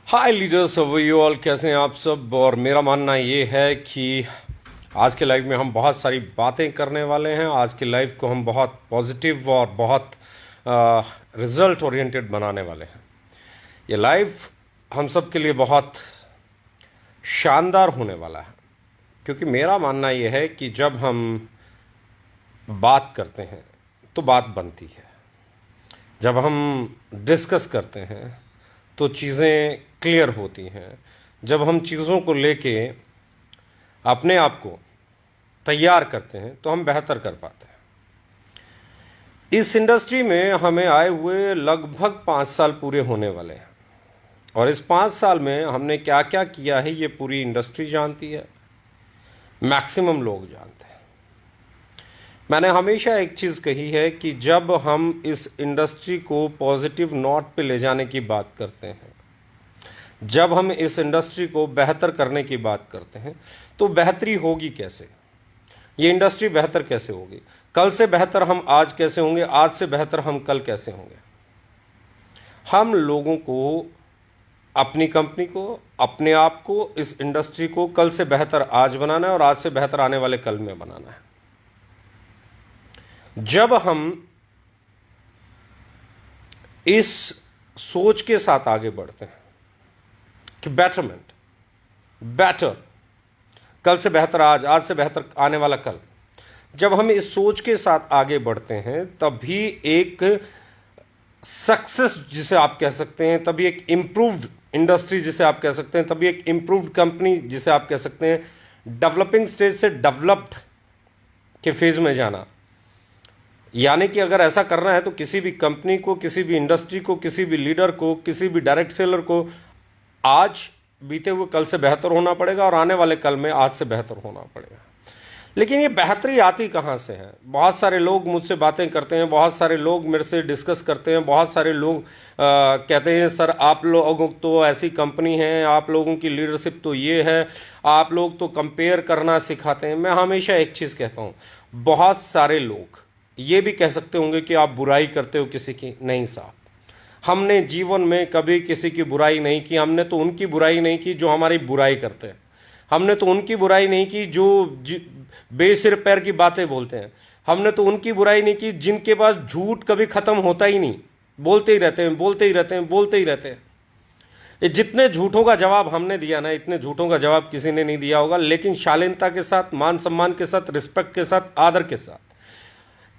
Hi leaders, how you all, कैसे हैं आप सब। और मेरा मानना ये है कि आज के लाइफ में हम बहुत सारी बातें करने वाले हैं। आज की लाइफ को हम बहुत पॉजिटिव और बहुत रिजल्ट ओरिएंटेड बनाने वाले हैं। ये लाइफ हम सब के लिए बहुत शानदार होने वाला है, क्योंकि मेरा मानना ये है कि जब हम बात करते हैं तो बात बनती है। जब हम डिस्कस करते हैं तो चीज़ें क्लियर होती हैं। जब हम चीज़ों को लेके अपने आप को तैयार करते हैं तो हम बेहतर कर पाते हैं। इस इंडस्ट्री में हमें आए हुए लगभग 5 साल पूरे होने वाले हैं, और इस 5 साल में हमने क्या क्या किया है ये पूरी इंडस्ट्री जानती है, मैक्सिमम लोग जानते हैं। मैंने हमेशा एक चीज़ कही है कि जब हम इस इंडस्ट्री को पॉजिटिव नोट पे ले जाने की बात करते हैं, जब हम इस इंडस्ट्री को बेहतर करने की बात करते हैं, तो बेहतरी होगी कैसे, ये इंडस्ट्री बेहतर कैसे होगी, कल से बेहतर हम आज कैसे होंगे, आज से बेहतर हम कल कैसे होंगे। हम लोगों को, अपनी कंपनी को, अपने आप को, इस इंडस्ट्री को कल से बेहतर आज बनाना है और आज से बेहतर आने वाले कल में बनाना है। जब हम इस सोच के साथ आगे बढ़ते हैं कि बेटरमेंट, बेटर, कल से बेहतर आज, आज से बेहतर आने वाला कल, जब हम इस सोच के साथ आगे बढ़ते हैं तभी एक सक्सेस जिसे आप कह सकते हैं, तभी एक इम्प्रूव्ड इंडस्ट्री जिसे आप कह सकते हैं, तभी एक इम्प्रूव्ड कंपनी जिसे आप कह सकते हैं, डेवलपिंग स्टेज से डेवलप्ड के फेज में जाना। यानी कि अगर ऐसा करना है तो किसी भी कंपनी को, किसी भी इंडस्ट्री को, किसी भी लीडर को, किसी भी डायरेक्ट सेलर को आज बीते हुए कल से बेहतर होना पड़ेगा और आने वाले कल में आज से बेहतर होना पड़ेगा। लेकिन ये बेहतरी आती कहाँ से है? बहुत सारे लोग मुझसे बातें करते हैं, बहुत सारे लोग मेरे से डिस्कस करते हैं, बहुत सारे लोग कहते हैं सर आप लोगों तो ऐसी कंपनी है, आप लोगों की लीडरशिप तो ये है, आप लोग तो कंपेयर करना सिखाते हैं। मैं हमेशा एक चीज़ कहता हूँ, बहुत सारे लोग ये भी कह सकते होंगे कि आप बुराई करते हो किसी की। नहीं साहब, हमने जीवन में कभी किसी की बुराई नहीं की। हमने तो उनकी बुराई नहीं की जो हमारी बुराई करते हैं। हमने तो उनकी बुराई नहीं की जो बेसिर पैर की बातें बोलते हैं। हमने तो उनकी बुराई नहीं की जिनके पास झूठ कभी खत्म होता ही नहीं, बोलते ही रहते हैं, बोलते ही रहते हैं, बोलते ही रहते हैं। ये जितने झूठों का जवाब हमने दिया ना, इतने झूठों का जवाब किसी ने नहीं दिया होगा। लेकिन शालीनता के साथ, मान सम्मान के साथ, रिस्पेक्ट के साथ, आदर के साथ।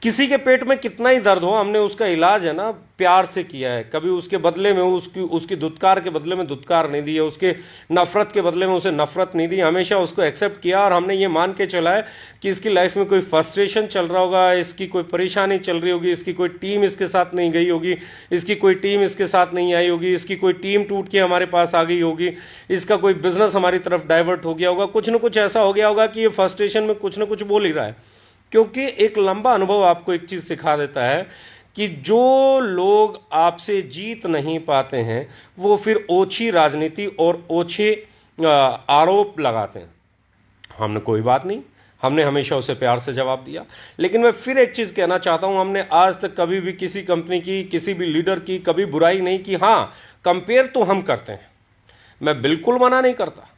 किसी के पेट में कितना ही दर्द हो, हमने उसका इलाज है ना प्यार से किया है। कभी उसके बदले में उसकी दुत्कार के बदले में दुत्कार नहीं दी है, उसके नफरत के बदले में उसे नफरत नहीं दी। हमेशा उसको एक्सेप्ट किया और हमने ये मान के चला है कि इसकी लाइफ में कोई फ्रस्ट्रेशन चल रहा होगा, इसकी कोई परेशानी चल रही होगी, इसकी कोई टीम इसके साथ नहीं गई होगी, इसकी कोई टीम इसके साथ नहीं आई होगी, इसकी कोई टीम टूट के हमारे पास आ गई होगी, इसका कोई बिजनेस हमारी तरफ डाइवर्ट हो गया होगा, कुछ ना कुछ ऐसा हो गया होगा कि ये फ्रस्ट्रेशन में कुछ ना कुछ बोल ही रहा है। क्योंकि एक लंबा अनुभव आपको एक चीज सिखा देता है कि जो लोग आपसे जीत नहीं पाते हैं वो फिर ओछी राजनीति और ओछे आरोप लगाते हैं। हमने कोई बात नहीं, हमने हमेशा उसे प्यार से जवाब दिया। लेकिन मैं फिर एक चीज कहना चाहता हूं, हमने आज तक कभी भी किसी कंपनी की, किसी भी लीडर की कभी बुराई नहीं की। हां, कंपेयर तो हम करते हैं, मैं बिल्कुल मना नहीं करता,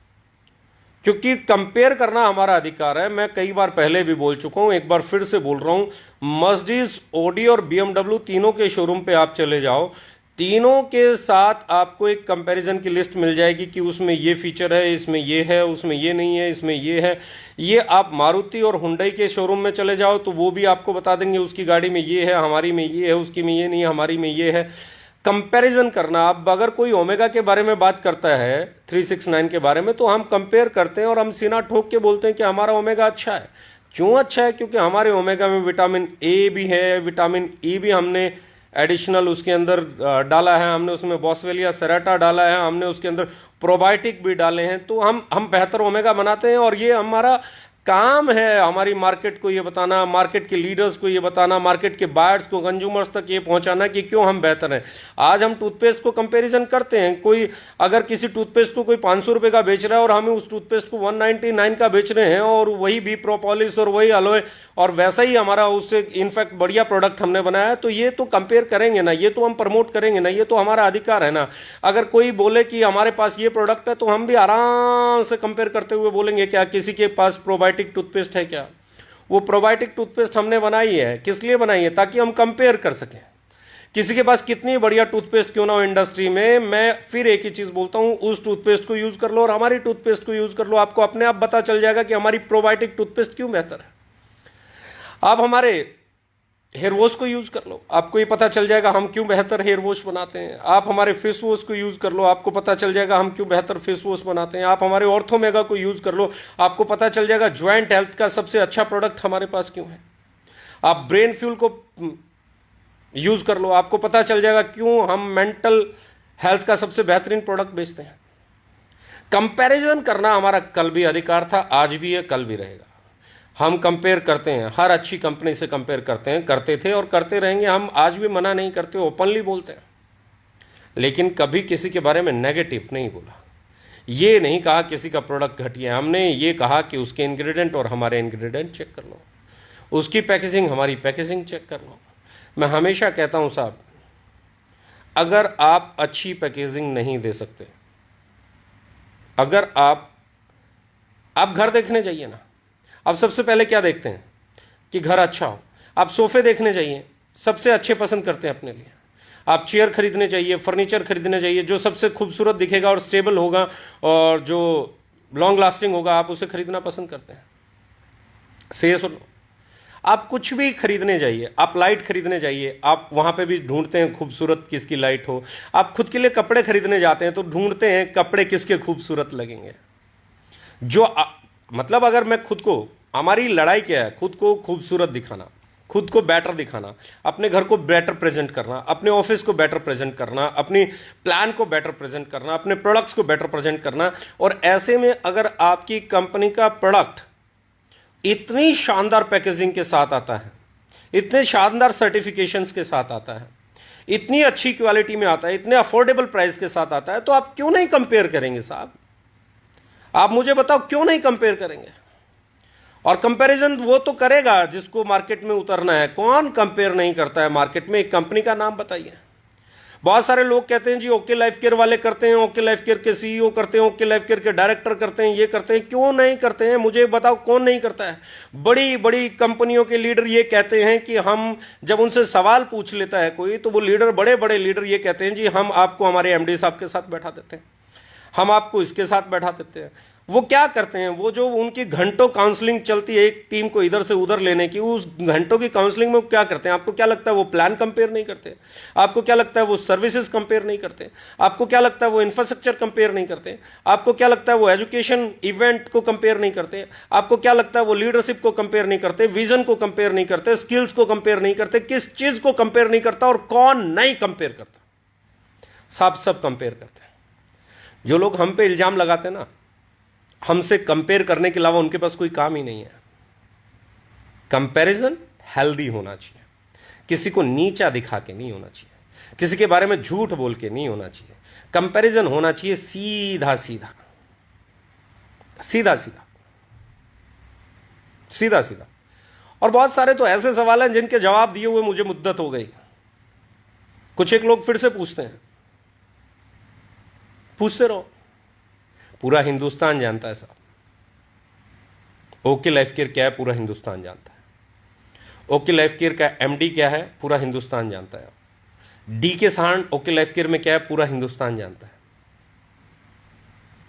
क्योंकि कंपेयर करना हमारा अधिकार है। मैं कई बार पहले भी बोल चुका हूं, एक बार फिर से बोल रहा हूं, मर्सिडीज, ऑडी और बीएमडब्ल्यू तीनों के शोरूम पे आप चले जाओ, तीनों के साथ आपको एक कंपैरिजन की लिस्ट मिल जाएगी कि उसमें ये फीचर है, इसमें ये है, उसमें ये नहीं है, इसमें ये है। ये आप मारुति और हुंडई के शोरूम में चले जाओ तो वो भी आपको बता देंगे उसकी गाड़ी में ये है, हमारी में ये है, उसकी में ये नहीं है, हमारी में ये है। कंपैरिजन करना, अब अगर कोई ओमेगा के बारे में बात करता है, 369 के बारे में, तो हम कंपेयर करते हैं और हम सीना ठोक के बोलते हैं कि हमारा ओमेगा अच्छा है। क्यों अच्छा है? क्योंकि हमारे ओमेगा में विटामिन ए भी है, विटामिन ई भी हमने एडिशनल उसके अंदर डाला है, हमने उसमें बॉसवेलिया सेरेटा डाला है, हमने उसके अंदर प्रोबायोटिक भी डाले हैं। तो हम बेहतर ओमेगा बनाते हैं और ये हमारा काम है हमारी मार्केट को ये बताना, मार्केट के लीडर्स को ये बताना, मार्केट के बायर्स को, कंज्यूमर्स तक ये पहुंचाना कि क्यों हम बेहतर हैं। आज हम टूथपेस्ट को कंपैरिजन करते हैं, कोई अगर किसी टूथपेस्ट को कोई 500 रुपये का बेच रहा है और हमें उस टूथपेस्ट को 199 का बेच रहे हैं, और वही भी प्रोपोलिस और वही अलोए और वैसा ही हमारा उससे इनफैक्ट बढ़िया प्रोडक्ट हमने बनाया है, तो ये तो कंपेयर करेंगे ना, ये तो हम प्रमोट करेंगे ना, ये तो हमारा अधिकार है ना। अगर कोई बोले कि हमारे पास ये प्रोडक्ट है तो हम भी आराम से कंपेयर करते हुए बोलेंगे क्या किसी के पास प्रोबायोटिक टूथपेस्ट है क्या? वो प्रोबायोटिक टूथपेस्ट हमने बनाई है, किस लिए बनाई है? ताकि हम कंपेयर कर सकें। किसी के पास कितनी बढ़िया टूथपेस्ट क्यों ना हो इंडस्ट्री में, मैं फिर एक ही चीज बोलता हूं, उस टूथपेस्ट को यूज कर लो और हमारी टूथपेस्ट को यूज कर लो, आपको अपने आप पता चल जाएगा कि हमारी प्रोबायोटिक टूथपेस्ट क्यों बेहतर है। आप हमारे हेयर वॉश को यूज कर लो, आपको ये पता चल जाएगा हम क्यों बेहतर हेयर वॉश बनाते हैं। आप हमारे फेस वॉश को यूज कर लो, आपको पता चल जाएगा हम क्यों बेहतर फेस वॉश बनाते हैं। आप हमारे ऑर्थोमेगा को यूज कर लो, आपको पता चल जाएगा ज्वाइंट हेल्थ का सबसे अच्छा प्रोडक्ट हमारे पास क्यों है। आप ब्रेन फ्यूल को यूज कर लो, आपको पता चल जाएगा क्यों हम मेंटल हेल्थ का सबसे बेहतरीन प्रोडक्ट बेचते हैं। कंपैरिजन करना हमारा कल भी अधिकार था, आज भी है, कल भी रहेगा। हम कंपेयर करते हैं, हर अच्छी कंपनी से कंपेयर करते हैं, करते थे और करते रहेंगे। हम आज भी मना नहीं करते, ओपनली बोलते हैं, लेकिन कभी किसी के बारे में नेगेटिव नहीं बोला। ये नहीं कहा किसी का प्रोडक्ट घटिया, हमने ये कहा कि उसके इंग्रेडिएंट और हमारे इंग्रेडिएंट चेक कर लो, उसकी पैकेजिंग हमारी पैकेजिंग चेक कर लो। मैं हमेशा कहता हूं साहब, अगर आप अच्छी पैकेजिंग नहीं दे सकते, अगर आप घर देखने जाइए ना, आप सबसे पहले क्या देखते हैं कि घर अच्छा हो। आप सोफे देखने जाइए, सबसे अच्छे पसंद करते हैं अपने लिए। आप चेयर खरीदने जाइए, फर्नीचर खरीदने जाइए, जो सबसे खूबसूरत दिखेगा और स्टेबल होगा और जो लॉन्ग लास्टिंग होगा, आप उसे खरीदना पसंद करते हैं। से सुनो, आप कुछ भी खरीदने जाइए, आप लाइट खरीदने जाइए, आप वहां पे भी ढूंढते हैं खूबसूरत किसकी लाइट हो। आप खुद के लिए कपड़े खरीदने जाते हैं तो ढूंढते हैं कपड़े किसके खूबसूरत लगेंगे। मतलब अगर मैं खुद को, हमारी लड़ाई क्या है, खुद को खूबसूरत दिखाना, खुद को बेटर दिखाना, अपने घर को बेटर प्रेजेंट करना, अपने ऑफिस को बेटर प्रेजेंट करना, अपनी प्लान को बेटर प्रेजेंट करना, अपने प्रोडक्ट्स को बेटर प्रेजेंट करना। और ऐसे में अगर आपकी कंपनी का प्रोडक्ट इतनी शानदार पैकेजिंग के साथ आता है, इतने शानदार सर्टिफिकेशंस के साथ आता है, इतनी अच्छी क्वालिटी में आता है, इतने अफोर्डेबल प्राइस के साथ आता है, तो आप क्यों नहीं कंपेयर करेंगे साहब? आप मुझे बताओ क्यों नहीं कंपेयर करेंगे? और कंपैरिजन वो तो करेगा जिसको मार्केट में उतरना है। कौन कंपेयर नहीं करता है मार्केट में? एक कंपनी का नाम बताइए। बहुत सारे लोग कहते हैं जी ओके लाइफ केयर वाले करते हैं, ओके लाइफ केयर के सीईओ करते हैं, ओके लाइफ केयर के डायरेक्टर करते हैं, ये करते हैं। क्यों नहीं करते हैं मुझे बताओ, कौन नहीं करता है? बड़ी बड़ी कंपनियों के लीडर ये कहते हैं कि हम, जब उनसे सवाल पूछ लेता है कोई, तो वो लीडर, बड़े बड़े लीडर ये कहते हैं जी हम आपको हमारे एमडी साहब के साथ बैठा देते हैं, हम आपको इसके साथ बैठा देते हैं। वो क्या करते हैं, वो जो उनकी घंटों काउंसलिंग चलती है एक टीम को इधर से उधर लेने की, उस घंटों की काउंसलिंग में वो क्या करते हैं? आपको क्या लगता है वो प्लान कंपेयर नहीं करते? आपको क्या लगता है वो सर्विसेज कंपेयर नहीं करते? आपको क्या लगता है वो इंफ्रास्ट्रक्चर कंपेयर नहीं करते? आपको क्या लगता है वो एजुकेशन इवेंट को कंपेयर नहीं करते? आपको क्या लगता है वो लीडरशिप को कंपेयर नहीं करते, विजन को कंपेयर नहीं करते, स्किल्स को कंपेयर नहीं करते? किस चीज को कंपेयर नहीं करता और कौन नहीं कंपेयर करता? सब कंपेयर करते हैं। जो लोग हम पे इल्जाम लगाते हैं ना, हमसे कंपेयर करने के अलावा उनके पास कोई काम ही नहीं है। कंपैरिजन हेल्दी होना चाहिए, किसी को नीचा दिखा के नहीं होना चाहिए, किसी के बारे में झूठ बोल के नहीं होना चाहिए। कंपैरिजन होना चाहिए सीधा सीधा सीधा सीधा सीधा सीधा। और बहुत सारे तो ऐसे सवाल हैं जिनके जवाब दिए हुए मुझे मुद्दत हो गई। कुछ एक लोग फिर से पूछते हैं, पूछते रहो, पूरा हिंदुस्तान जानता है साहब। ओके लाइफ केयर क्या है पूरा हिंदुस्तान जानता है। ओके लाइफ केयर का एमडी क्या है पूरा हिंदुस्तान जानता है। डी के साहन ओके लाइफ केयर में क्या है पूरा हिंदुस्तान जानता है।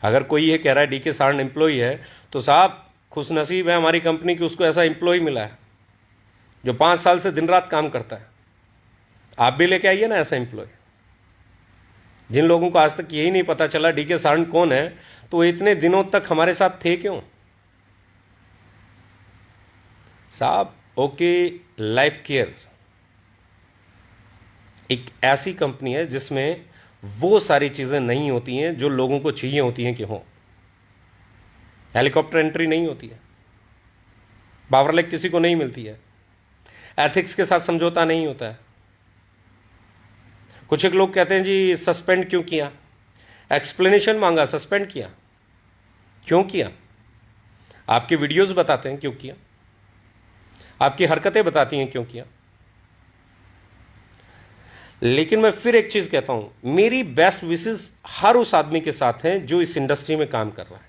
अगर कोई ये कह रहा है डी के साहन एम्प्लॉय है, तो साहब खुशनसीब है हमारी कंपनी की, उसको ऐसा एम्प्लॉय मिला है जो 5 साल से दिन रात काम करता है। आप भी लेके आइए ना ऐसा एम्प्लॉय। जिन लोगों को आज तक यही नहीं पता चला डी के साहन कौन है, तो वो इतने दिनों तक हमारे साथ थे क्यों? साहब ओके लाइफ केयर एक ऐसी कंपनी है जिसमें वो सारी चीजें नहीं होती हैं जो लोगों को चाहिए होती हैं कि हो। हेलीकॉप्टर एंट्री नहीं होती है, पावर लेग किसी को नहीं मिलती है, एथिक्स के साथ समझौता नहीं होता है। कुछ एक लोग कहते हैं जी सस्पेंड क्यों किया, एक्सप्लेनेशन मांगा, सस्पेंड किया, क्यों किया? आपकी वीडियोस बताते हैं क्यों किया, आपकी हरकतें बताती हैं क्यों किया। लेकिन मैं फिर एक चीज कहता हूं, मेरी बेस्ट विशेस हर उस आदमी के साथ हैं जो इस इंडस्ट्री में काम कर रहा है।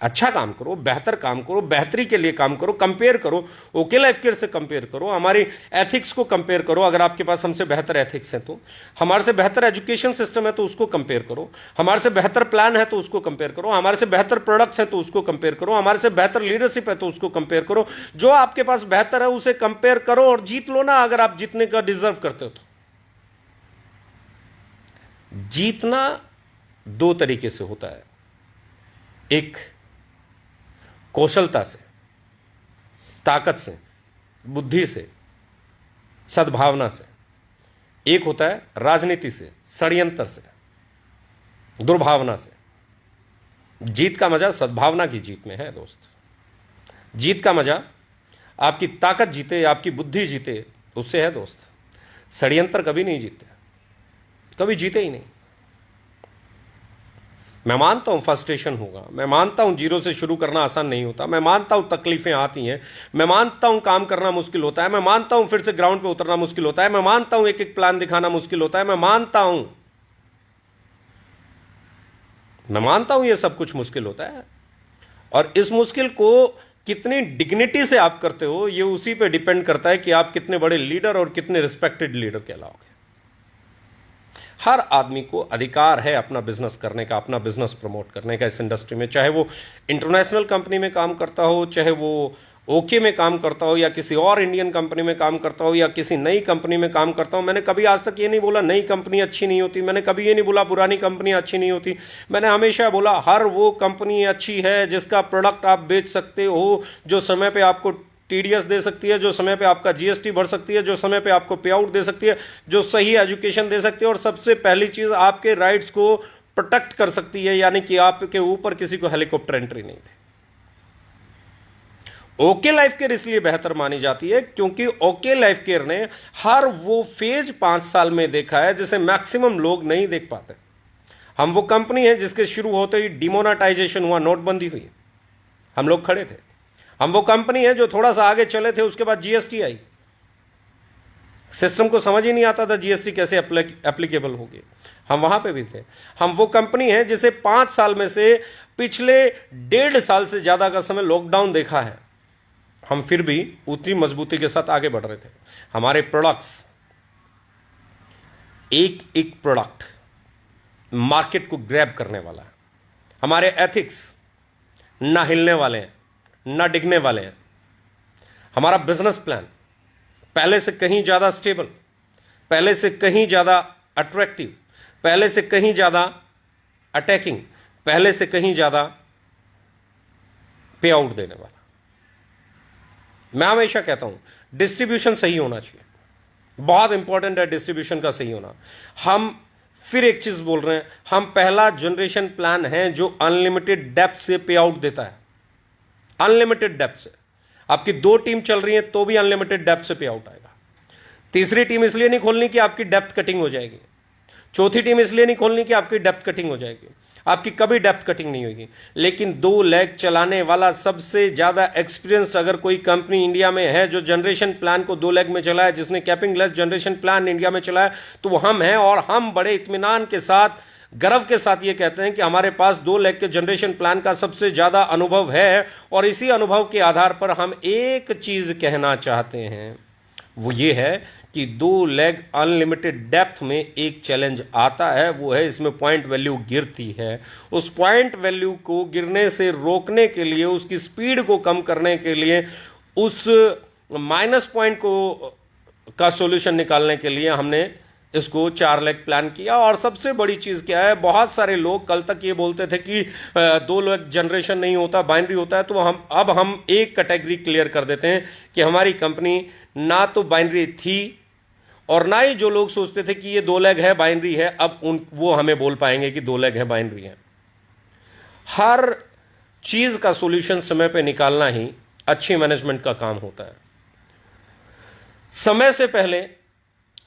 अच्छा काम करो, बेहतर काम करो, बेहतरी के लिए काम करो, कंपेयर करो, ओके लाइफ केयर से कंपेयर करो, हमारी एथिक्स को कंपेयर करो। अगर आपके पास हमसे बेहतर एथिक्स है तो, हमारे से बेहतर एजुकेशन सिस्टम है तो उसको कंपेयर करो, हमारे से बेहतर प्लान है तो उसको कंपेयर करो, हमारे से बेहतर प्रोडक्ट्स है तो उसको कंपेयर करो, हमारे से बेहतर लीडरशिप है तो उसको कंपेयर करो। जो आपके पास बेहतर है उसे कंपेयर करो और जीत लो ना, अगर आप जीतने का डिजर्व करते हो तो। जीतना दो तरीके से होता है, एक कौशलता से, ताकत से, बुद्धि से, सद्भावना से, एक होता है राजनीति से, षड्यंत्र से, दुर्भावना से। जीत का मजा सद्भावना की जीत में है दोस्त। जीत का मजा आपकी ताकत जीते, आपकी बुद्धि जीते, उससे है दोस्त। षड्यंत्र कभी नहीं जीतते, कभी जीते ही नहीं। मैं मानता हूं फ्रस्ट्रेशन होगा, मैं मानता हूं जीरो से शुरू करना आसान नहीं होता, मैं मानता हूं तकलीफें आती हैं, मैं मानता हूं काम करना मुश्किल होता है, मैं मानता हूं फिर से ग्राउंड पे उतरना मुश्किल होता है, मैं मानता हूं एक एक प्लान दिखाना मुश्किल होता है, मैं मानता हूं ये सब कुछ मुश्किल होता है। और इस मुश्किल को कितनी डिग्निटी से आप करते हो, ये उसी पे डिपेंड करता है कि आप कितने बड़े लीडर और कितने रिस्पेक्टेड लीडर कहलाओगे। हर आदमी को अधिकार है अपना बिजनेस करने का, अपना बिजनेस प्रमोट करने का इस इंडस्ट्री में, चाहे वो इंटरनेशनल कंपनी में काम करता हो, चाहे वो ओके में काम करता हो, या किसी और इंडियन कंपनी में काम करता हो, या किसी नई कंपनी में काम करता हो। मैंने कभी आज तक ये नहीं बोला नई कंपनी अच्छी नहीं होती, मैंने कभी ये नहीं बोला पुरानी कंपनी अच्छी नहीं होती। मैंने हमेशा बोला हर वो कंपनी अच्छी है जिसका प्रोडक्ट आप बेच सकते हो, जो समय पे आपको टीडीएस दे सकती है, जो समय पे आपका जीएसटी भर सकती है, जो समय पे आपको पे आउट दे सकती है, जो सही एजुकेशन दे सकती है, और सबसे पहली चीज आपके राइट्स को प्रोटेक्ट कर सकती है, यानी कि आपके ऊपर किसी को हेलीकॉप्टर एंट्री नहीं दे। ओके लाइफ केयर इसलिए बेहतर मानी जाती है क्योंकि ओके लाइफ केयर ने हर वो फेज 5 साल में देखा है जिसे मैक्सिमम लोग नहीं देख पाते। हम वो कंपनी है जिसके शुरू होते ही डिमोनेटाइजेशन हुआ, नोटबंदी हुई, हम लोग खड़े थे। हम वो कंपनी है जो थोड़ा सा आगे चले थे, उसके बाद जीएसटी आई, सिस्टम को समझ ही नहीं आता था जीएसटी कैसे एप्लीकेबल होगी, हम वहां पे भी थे। हम वो कंपनी है जिसे 5 साल में से पिछले 1.5 साल से ज्यादा का समय लॉकडाउन देखा है, हम फिर भी उतनी मजबूती के साथ आगे बढ़ रहे थे। हमारे प्रोडक्ट्स, एक एक प्रोडक्ट मार्केट को ग्रैब करने वाला है। हमारे एथिक्स ना हिलने वाले हैं, ना डिगने वाले हैं। हमारा बिजनेस प्लान पहले से कहीं ज्यादा स्टेबल, पहले से कहीं ज्यादा अट्रैक्टिव, पहले से कहीं ज्यादा अटैकिंग, पहले से कहीं ज्यादा पे आउट देने वाला। मैं हमेशा कहता हूं डिस्ट्रीब्यूशन सही होना चाहिए, बहुत इंपॉर्टेंट है डिस्ट्रीब्यूशन का सही होना। हम फिर एक चीज बोल रहे हैं, हम पहला जनरेशन प्लान है जो अनलिमिटेड डेप्थ से पे आउट देता है, अनलिमिटेड डेप्थ से। आपकी 2 टीम चल रही है तो भी अनलिमिटेड डेप्थ से पे आउट आएगा। तीसरी टीम इसलिए नहीं खोलनी कि आपकी डेप्थ कटिंग हो जाएगी, चौथी टीम इसलिए नहीं खोलनी कि आपकी डेप्थ कटिंग हो जाएगी, आपकी कभी डेप्थ कटिंग नहीं होगी। लेकिन 2 लेग चलाने वाला सबसे ज्यादा एक्सपीरियंस्ड अगर कोई कंपनी इंडिया में है जो जनरेशन प्लान को 2 लेग में चलाया, जिसने capping less generation plan India में चलाया, तो वो हम हैं। और हम बड़े इत्मीनान के साथ, गर्व के साथ ये कहते हैं कि हमारे पास 2 लेग के जनरेशन प्लान का सबसे ज्यादा अनुभव है। और इसी अनुभव के आधार पर हम एक चीज कहना चाहते हैं, वो ये है कि 2 लेग अनलिमिटेड डेप्थ में एक चैलेंज आता है, वो है इसमें पॉइंट वैल्यू गिरती है। उस पॉइंट वैल्यू को गिरने से रोकने के लिए, उसकी स्पीड को कम करने के लिए, उस माइनस पॉइंट को का सॉल्यूशन निकालने के लिए हमने इसको 4 लेग प्लान किया। और सबसे बड़ी चीज क्या है, बहुत सारे लोग कल तक ये बोलते थे कि 2 लेग जनरेशन नहीं होता, बाइनरी होता है। तो हम एक कैटेगरी क्लियर कर देते हैं कि हमारी कंपनी ना तो बाइनरी थी, और ना ही जो लोग सोचते थे कि ये 2 लेग है बाइनरी है, अब वो हमें बोल पाएंगे कि 2 लेग है बाइनरी है। हर चीज का सॉल्यूशन समय पे निकालना ही अच्छी मैनेजमेंट का काम होता है। समय से पहले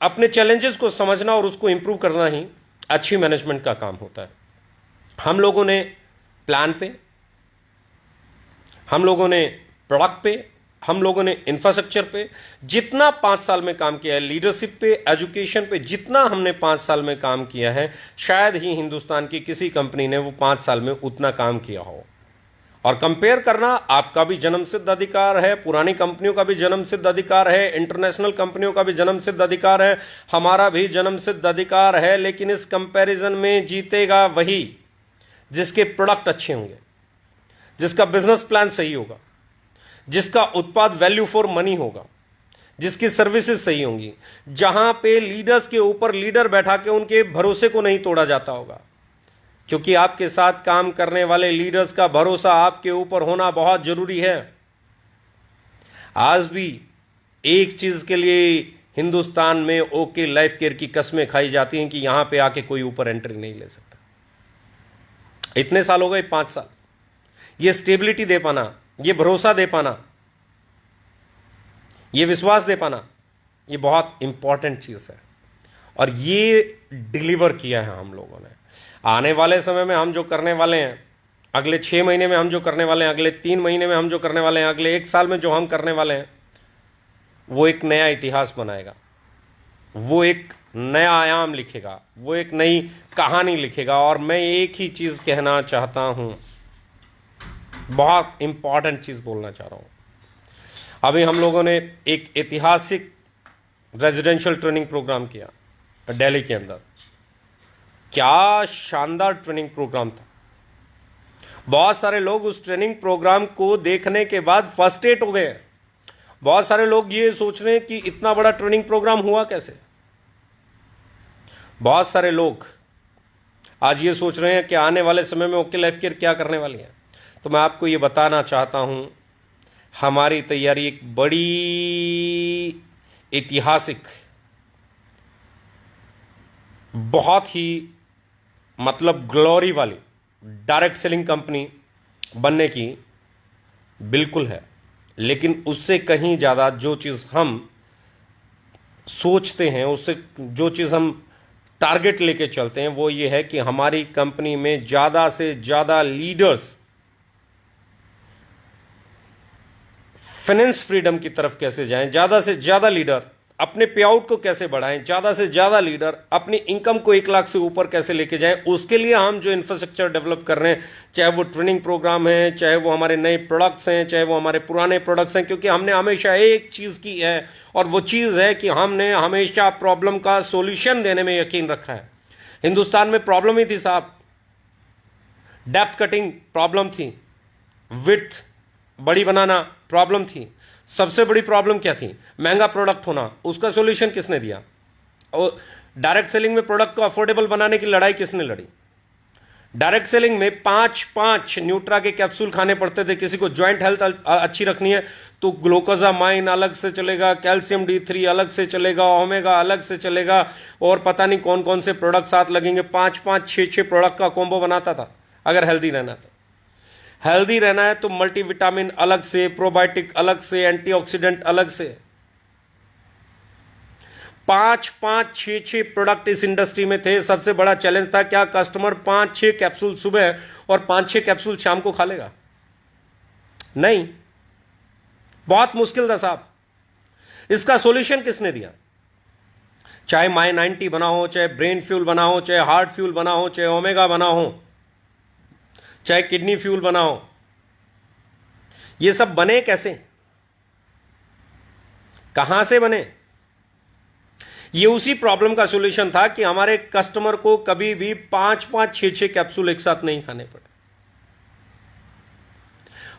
अपने चैलेंजेस को समझना और उसको इंप्रूव करना ही अच्छी मैनेजमेंट का काम होता है। हम लोगों ने प्लान पे, हम लोगों ने प्रोडक्ट पे, हम लोगों ने इंफ्रास्ट्रक्चर पे जितना 5 साल में काम किया है, लीडरशिप पे, एजुकेशन पे जितना हमने 5 साल में काम किया है, शायद ही हिंदुस्तान की किसी कंपनी ने वो 5 साल में उतना काम किया हो। और कंपेयर करना आपका भी जन्मसिद्ध अधिकार है, पुरानी कंपनियों का भी जन्मसिद्ध अधिकार है, इंटरनेशनल कंपनियों का भी जन्मसिद्ध अधिकार है, हमारा भी जन्मसिद्ध अधिकार है। लेकिन इस कंपैरिजन में जीतेगा वही जिसके प्रोडक्ट अच्छे होंगे, जिसका बिजनेस प्लान सही होगा, जिसका उत्पाद वैल्यू फॉर मनी होगा, जिसकी सर्विसेज सही होंगी, जहां पे लीडर्स के ऊपर लीडर बैठा के उनके भरोसे को नहीं तोड़ा जाता होगा। क्योंकि आपके साथ काम करने वाले लीडर्स का भरोसा आपके ऊपर होना बहुत जरूरी है। आज भी एक चीज के लिए हिंदुस्तान में ओके लाइफ केयर की कस्में खाई जाती हैं कि यहां पे आके कोई ऊपर एंट्री नहीं ले सकता। इतने साल हो गए, 5 साल, ये स्टेबिलिटी दे पाना, ये भरोसा दे पाना, ये विश्वास दे पाना, ये बहुत इंपॉर्टेंट चीज है। और ये डिलीवर किया है हम लोगों ने। आने वाले समय में हम जो करने वाले हैं, अगले 6 महीने में हम जो करने वाले हैं, अगले 3 महीने में हम जो करने वाले हैं, अगले 1 साल में जो हम करने वाले हैं, वो एक नया इतिहास बनाएगा, वो एक नया आयाम लिखेगा, वो एक नई कहानी लिखेगा। और मैं एक ही चीज कहना चाहता हूं, बहुत इंपॉर्टेंट चीज बोलना चाह रहा हूं। अभी हम लोगों ने एक ऐतिहासिक रेजिडेंशियल ट्रेनिंग प्रोग्राम किया दिल्ली के अंदर। क्या शानदार ट्रेनिंग प्रोग्राम था। बहुत सारे लोग उस ट्रेनिंग प्रोग्राम को देखने के बाद फ्रस्ट्रेट हो गए। बहुत सारे लोग ये सोच रहे हैं कि इतना बड़ा ट्रेनिंग प्रोग्राम हुआ कैसे। बहुत सारे लोग आज ये सोच रहे हैं कि आने वाले समय में ओके लाइफ केयर क्या करने वाली है। तो मैं आपको ये बताना चाहता हूं, हमारी तैयारी एक बड़ी ऐतिहासिक, बहुत ही मतलब ग्लोरी वाली डायरेक्ट सेलिंग कंपनी बनने की बिल्कुल है। लेकिन उससे कहीं ज़्यादा जो चीज़ हम सोचते हैं, उससे जो चीज़ हम टारगेट लेके चलते हैं, वो ये है कि हमारी कंपनी में ज़्यादा से ज़्यादा लीडर्स फाइनेंस फ्रीडम की तरफ कैसे जाएं, ज़्यादा से ज़्यादा लीडर अपने पे आउट को कैसे बढ़ाएं, ज़्यादा से ज़्यादा लीडर अपनी इनकम को 1 लाख से ऊपर कैसे लेके जाएं। उसके लिए हम जो इंफ्रास्ट्रक्चर डेवलप कर रहे हैं, चाहे वो ट्रेनिंग प्रोग्राम है, चाहे वो हमारे नए प्रोडक्ट्स हैं, चाहे वो हमारे पुराने प्रोडक्ट्स हैं। क्योंकि हमने हमेशा एक चीज़ की है, और वो चीज़ है कि हमने हमेशा प्रॉब्लम का सोल्यूशन देने में यकीन रखा है। हिंदुस्तान में प्रॉब्लम ही थी साहब, डेप्थ कटिंग प्रॉब्लम थी, विड्थ बड़ी बनाना प्रॉब्लम थी। सबसे बड़ी प्रॉब्लम क्या थी? महंगा प्रोडक्ट होना। उसका सॉल्यूशन किसने दिया? और डायरेक्ट सेलिंग में प्रोडक्ट को अफोर्डेबल बनाने की लड़ाई किसने लड़ी? डायरेक्ट सेलिंग में 5 न्यूट्रा के कैप्सूल खाने पड़ते थे। किसी को ज्वाइंट हेल्थ अच्छी रखनी है तो ग्लूकोजामाइन अलग से चलेगा, कैल्शियम D3 अलग से चलेगा, ओमेगा अलग से चलेगा, और पता नहीं कौन कौन से प्रोडक्ट साथ लगेंगे। 5 6 प्रोडक्ट का कॉम्बो बनाता था अगर हेल्दी रहना था। हेल्दी रहना है तो मल्टीविटामिन अलग से, प्रोबायोटिक अलग से, एंटीऑक्सीडेंट अलग से। 5 6 प्रोडक्ट इस इंडस्ट्री में थे। सबसे बड़ा चैलेंज था क्या कस्टमर 5 6 कैप्सूल सुबह और 5 6 कैप्सूल शाम को खा लेगा? नहीं, बहुत मुश्किल था साहब। इसका सॉल्यूशन किसने दिया? चाहे माई 90 बना हो, चाहे ब्रेन फ्यूल बना हो, चाहे हार्ट फ्यूल बना हो, चाहे ओमेगा बना हो, चाहे किडनी फ्यूल बना हो, ये सब बने कैसे? कहां से बने? ये उसी प्रॉब्लम का सॉल्यूशन था कि हमारे कस्टमर को कभी भी 5 6 कैप्सूल एक साथ नहीं खाने पड़े।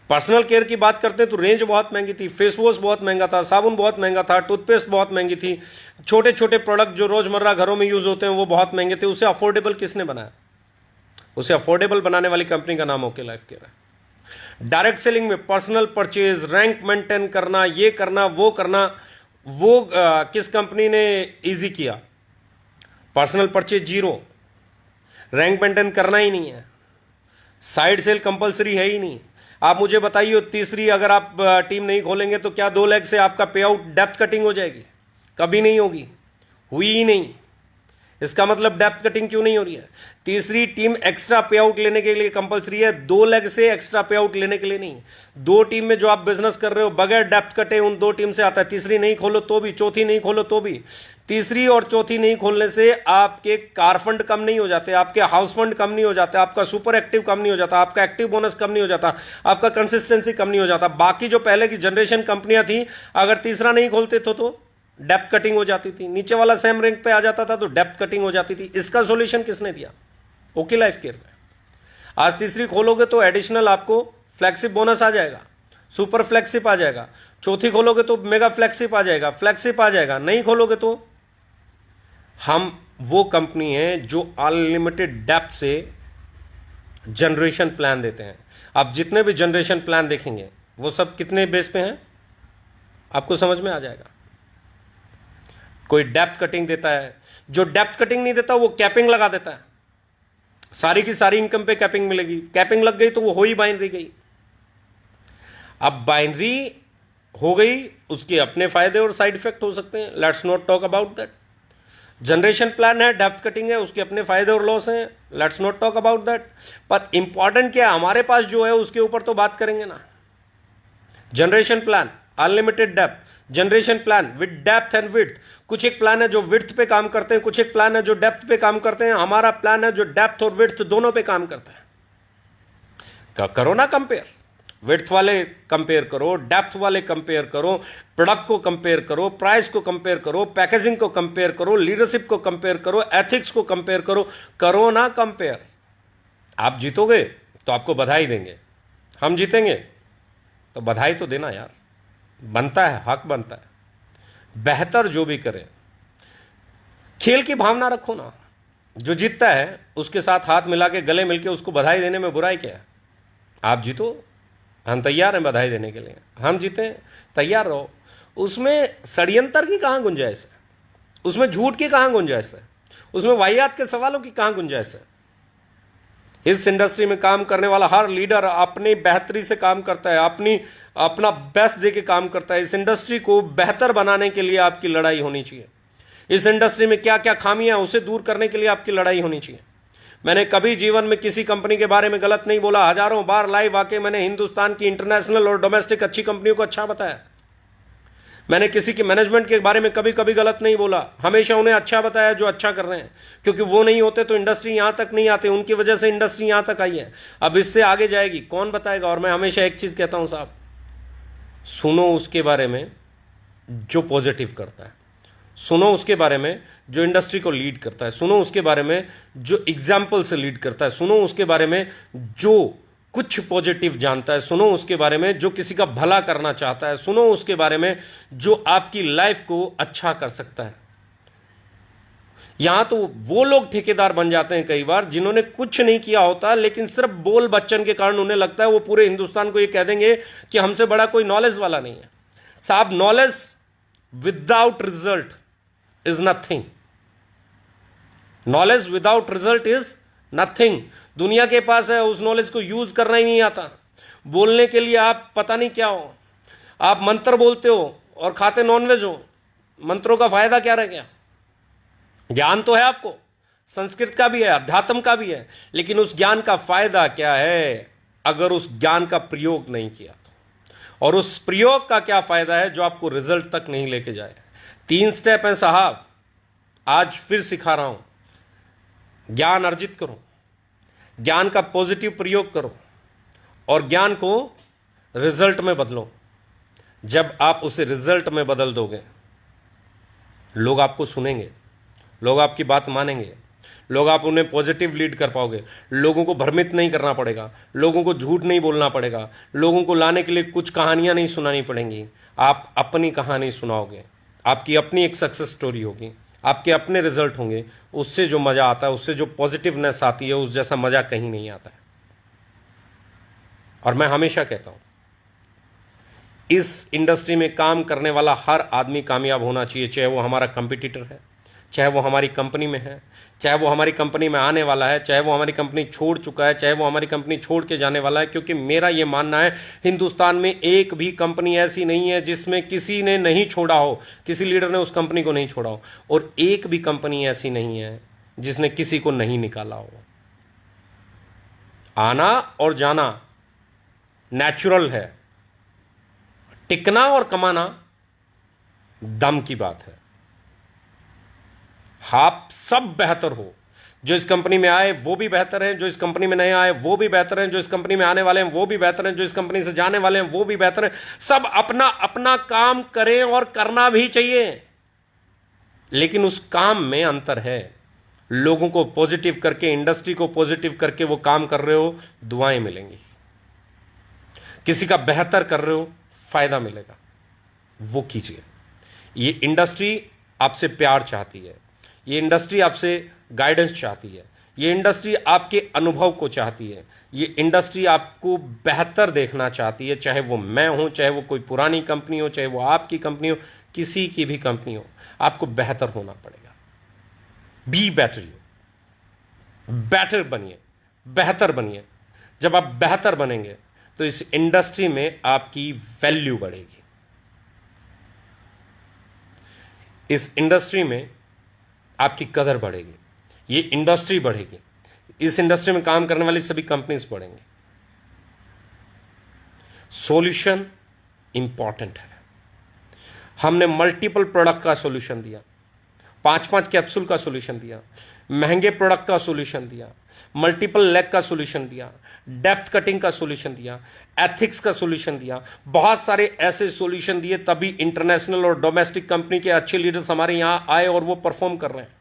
पर्सनल केयर की बात करते तो रेंज बहुत महंगी थी, फेस वॉश बहुत महंगा था, साबुन बहुत महंगा था, टूथपेस्ट बहुत महंगी थी, छोटे छोटे प्रोडक्ट जो रोजमर्रा घरों में यूज होते हैं वो बहुत महंगे थे। उसे अफोर्डेबल किसने बनाया? उसे अफोर्डेबल बनाने वाली कंपनी का नाम ओके लाइफ केयर है। डायरेक्ट सेलिंग में पर्सनल परचेज, रैंक मेंटेन करना, ये करना, वो करना, वो किस कंपनी ने इजी किया? पर्सनल परचेज 0, रैंक मेंटेन करना ही नहीं है, साइड सेल कंपलसरी है ही नहीं। आप मुझे बताइए, तीसरी अगर आप टीम नहीं खोलेंगे तो क्या 2 लाख से आपका पे आउट डेप्थ कटिंग हो जाएगी? कभी नहीं होगी, हुई ही नहीं। इसका मतलब डेप्थ कटिंग क्यों नहीं हो रही है? तीसरी टीम एक्स्ट्रा पे आउट लेने के लिए कंपलसरी है, 2 लाख से एक्स्ट्रा पे आउट लेने के लिए नहीं। 2 टीम में जो आप बिजनेस कर रहे हो बगैर डेप्थ कटे उन 2 टीम से आता है। तीसरी नहीं खोलो तो भी, चौथी नहीं खोलो तो भी। तीसरी और चौथी नहीं खोलने से आपके कार फंड कम नहीं हो जाते, आपके हाउस फंड कम नहीं हो जाते, आपका सुपर एक्टिव कम नहीं हो जाता, आपका एक्टिव बोनस कम नहीं हो जाता, आपका कंसिस्टेंसी कम नहीं हो जाता। बाकी जो पहले की जनरेशन कंपनियां थी, अगर तीसरा नहीं खोलते तो डेप्थ कटिंग हो जाती थी, नीचे वाला सेम रैंक पे आ जाता था तो डेप्थ कटिंग हो जाती थी। इसका सॉल्यूशन किसने दिया? ओके लाइफ केयर ने। आज तीसरी खोलोगे तो एडिशनल आपको फ्लैगशिप बोनस आ जाएगा, सुपर फ्लैगशिप आ जाएगा। चौथी खोलोगे तो मेगा फ्लैगशिप आ जाएगा, फ्लैगशिप आ जाएगा। नहीं खोलोगे तो हम वो कंपनी है जो अनलिमिटेड डेप्थ से जनरेशन प्लान देते हैं। आप जितने भी जनरेशन प्लान देखेंगे वो सब कितने बेस पे हैं आपको समझ में आ जाएगा। कोई डेप्थ कटिंग देता है, जो डेप्थ कटिंग नहीं देता वो कैपिंग लगा देता है, सारी की सारी इनकम पे कैपिंग मिलेगी। कैपिंग लग गई तो वो हो ही बाइनरी गई। अब बाइनरी हो गई, उसके अपने फायदे और साइड इफेक्ट हो सकते हैं, let's not talk about that. Generation plan है, डेप्थ कटिंग है, उसके अपने फायदे और लॉस हैं, let's not talk about that. पर इंपॉर्टेंट क्या है हमारे पास जो है उसके ऊपर तो बात करेंगे ना। Generation plan unlimited depth, generation plan with depth and width. कुछ एक प्लान है जो विड्थ पे काम करते हैं, कुछ एक प्लान है जो डेप्थ पे काम करते हैं। हमारा प्लान है जो डेप्थ और विड्थ दोनों पे काम करता है। करो ना कंपेयर, विड्थ वाले कंपेयर करो, डेप्थ वाले कंपेयर करो, प्रोडक्ट को कंपेयर करो, प्राइस को कंपेयर करो, पैकेजिंग को कंपेयर करो, लीडरशिप को कंपेयर करो, एथिक्स को कंपेयर करो। करो ना कंपेयर। आप जीतोगे तो आपको बधाई देंगे, हम जीतेंगे तो बधाई तो देना यार, बनता है, हक बनता है। बेहतर जो भी करे, खेल की भावना रखो ना। जो जीतता है उसके साथ हाथ मिला के गले मिलके उसको बधाई देने में बुराई क्या है? आप जीतो, हम तैयार हैं बधाई देने के लिए। हम जीते, तैयार रहो। उसमें षड्यंत्र की कहां गुंजाइश है? उसमें झूठ की कहां गुंजाइश है? उसमें वाहियात के सवालों की कहां गुंजाइश है? इस इंडस्ट्री में काम करने वाला हर लीडर अपनी बेहतरी से काम करता है, अपना बेस्ट दे के काम करता है। इस इंडस्ट्री को बेहतर बनाने के लिए आपकी लड़ाई होनी चाहिए। इस इंडस्ट्री में क्या क्या खामियां हैं उसे दूर करने के लिए आपकी लड़ाई होनी चाहिए। मैंने कभी जीवन में किसी कंपनी के बारे में गलत नहीं बोला। हजारों बार लाइव आके मैंने हिंदुस्तान की इंटरनेशनल और डोमेस्टिक अच्छी कंपनियों को अच्छा बताया। मैंने किसी के मैनेजमेंट के बारे में कभी कभी गलत नहीं बोला, हमेशा उन्हें अच्छा बताया जो अच्छा कर रहे हैं, क्योंकि वो नहीं होते तो इंडस्ट्री यहां तक नहीं आती। उनकी वजह से इंडस्ट्री यहां तक आई है, अब इससे आगे जाएगी कौन बताएगा। और मैं हमेशा एक चीज कहता हूं साहब, सुनो उसके बारे में जो पॉजिटिव करता है, सुनो उसके बारे में जो इंडस्ट्री को लीड करता है, सुनो उसके बारे में जो एग्जाम्पल से लीड करता है, सुनो उसके बारे में जो कुछ पॉजिटिव जानता है, सुनो उसके बारे में जो किसी का भला करना चाहता है, सुनो उसके बारे में जो आपकी लाइफ को अच्छा कर सकता है। यहां तो वो लोग ठेकेदार बन जाते हैं कई बार जिन्होंने कुछ नहीं किया होता, लेकिन सिर्फ बोल बच्चन के कारण उन्हें लगता है वो पूरे हिंदुस्तान को ये कह देंगे कि हमसे बड़ा कोई नॉलेज वाला नहीं है। साहब, knowledge without result is nothing. Knowledge without result is nothing. दुनिया के पास है, उस नॉलेज को यूज करना ही नहीं आता। बोलने के लिए आप पता नहीं क्या हो, आप मंत्र बोलते हो और खाते नॉनवेज हो, मंत्रों का फायदा क्या रह गया? ज्ञान तो है आपको, संस्कृत का भी है, अध्यात्म का भी है, लेकिन उस ज्ञान का फायदा क्या है अगर उस ज्ञान का प्रयोग नहीं किया तो? और उस प्रयोग का क्या फायदा है जो आपको रिजल्ट तक नहीं लेके जाए? 3 स्टेप हैं साहब, आज फिर सिखा रहा हूं। ज्ञान अर्जित करो, ज्ञान का पॉजिटिव प्रयोग करो और ज्ञान को रिजल्ट में बदलो। जब आप उसे रिजल्ट में बदल दोगे, लोग आपको सुनेंगे, लोग आपकी बात मानेंगे, लोग आप उन्हें पॉजिटिव लीड कर पाओगे। लोगों को भ्रमित नहीं करना पड़ेगा, लोगों को झूठ नहीं बोलना पड़ेगा, लोगों को लाने के लिए कुछ कहानियां नहीं सुनानी पड़ेंगी। आप अपनी कहानी सुनाओगे, आपकी अपनी एक सक्सेस स्टोरी होगी, आपके अपने रिजल्ट होंगे। उससे जो मजा आता है, उससे जो पॉजिटिवनेस आती है, उस जैसा मजा कहीं नहीं आता है। और मैं हमेशा कहता हूं, इस इंडस्ट्री में काम करने वाला हर आदमी कामयाब होना चाहिए, चाहे वो हमारा कंपटीटर है, चाहे वो हमारी कंपनी में है, चाहे वो हमारी कंपनी में आने वाला है, चाहे वो हमारी कंपनी छोड़ चुका है, चाहे वो हमारी कंपनी छोड़ के जाने वाला है। क्योंकि मेरा ये मानना है, हिंदुस्तान में एक भी कंपनी ऐसी नहीं है जिसमें किसी ने नहीं छोड़ा हो, किसी लीडर ने उस कंपनी को नहीं छोड़ा हो, और एक भी कंपनी ऐसी नहीं है जिसने किसी को नहीं निकाला हो। आना और जाना नेचुरल है, टिकना और कमाना दम की बात है। आप सब बेहतर हो, जो इस कंपनी में आए वो भी बेहतर हैं, जो इस कंपनी में नहीं आए वो भी बेहतर हैं, जो इस कंपनी में आने वाले हैं वो भी बेहतर हैं, जो इस कंपनी से जाने वाले हैं वो भी बेहतर हैं। सब अपना अपना काम करें और करना भी चाहिए, लेकिन उस काम में अंतर है। लोगों को पॉजिटिव करके, इंडस्ट्री को पॉजिटिव करके वो काम कर रहे हो, दुआएं मिलेंगी। किसी का बेहतर कर रहे हो, फायदा मिलेगा, वो कीजिए। ये इंडस्ट्री आपसे प्यार चाहती है, ये इंडस्ट्री आपसे गाइडेंस चाहती है, ये इंडस्ट्री आपके अनुभव को चाहती है, ये इंडस्ट्री आपको बेहतर देखना चाहती है। चाहे वो मैं हूं, चाहे वो कोई पुरानी कंपनी हो, चाहे वो आपकी कंपनी हो, किसी की भी कंपनी हो, आपको बेहतर होना पड़ेगा। बी बेटर, बेटर बनिए, बेहतर बनिए। जब आप बेहतर बनेंगे तो इस इंडस्ट्री में आपकी वैल्यू बढ़ेगी, इस इंडस्ट्री में आपकी कदर बढ़ेगी, ये इंडस्ट्री बढ़ेगी, इस इंडस्ट्री में काम करने वाली सभी कंपनीज बढ़ेंगी। सॉल्यूशन इंपॉर्टेंट है। हमने मल्टीपल प्रोडक्ट का सॉल्यूशन दिया, 5-5 कैप्सूल का सॉल्यूशन दिया, महंगे प्रोडक्ट का सॉल्यूशन दिया, मल्टीपल लेग का सॉल्यूशन दिया, डेप्थ कटिंग का सॉल्यूशन दिया, एथिक्स का सॉल्यूशन दिया, बहुत सारे ऐसे सॉल्यूशन दिए, तभी इंटरनेशनल और डोमेस्टिक कंपनी के अच्छे लीडर्स हमारे यहां आए और वो परफॉर्म कर रहे हैं।